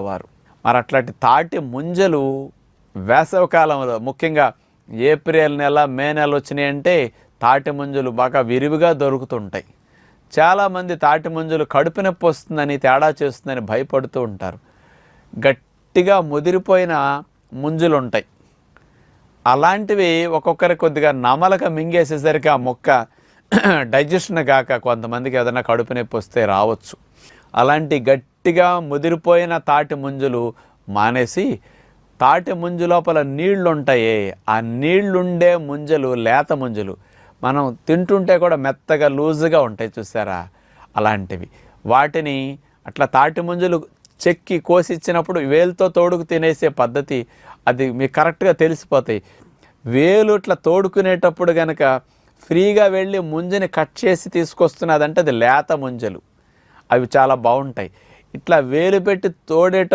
వారు. మరి అట్లాంటి తాటి ముంజలు వేసవికాలంలో ముఖ్యంగా ఏప్రిల్ నెల, మే నెల వచ్చినాయంటే తాటి ముంజలు బాగా విరివిగా దొరుకుతుంటాయి. చాలామంది తాటి ముంజలు కడుపు నొప్పి వస్తుందని, తేడా చేస్తుందని భయపడుతూ ఉంటారు. గట్టిగా ముదిరిపోయిన ముంజలు ఉంటాయి. అలాంటివి ఒక్కొక్కరికి కొద్దిగా నమలక మింగేసేసరికి ఆ మొక్క డైజెషన్ కాక కొంతమందికి ఏదైనా కడుపు నొప్పి వస్తే రావచ్చు. అలాంటి గట్టిగా ముదిరిపోయిన తాటి ముంజలు మానేసి, తాటి ముంజు లోపల నీళ్లు ఉంటాయే, ఆ నీళ్లుండే ముంజలు, లేత ముంజలు మనం తింటుంటే కూడా మెత్తగా లూజుగా ఉంటాయి చూసారా, అలాంటివి. వాటిని అట్లా తాటి ముంజలు చెక్కి కోసిచ్చినప్పుడు వేలుతో తోడుకు తినేసే పద్ధతి అది మీకు కరెక్ట్గా తెలిసిపోతాయి. వేలు ఇట్లా తోడుకునేటప్పుడు కనుక ఫ్రీగా వెళ్ళి ముంజని కట్ చేసి తీసుకొస్తున్నదంటే అది లేత ముంజలు. అవి చాలా బాగుంటాయి. ఇట్లా వేలు పెట్టి తోడేటప్పుడు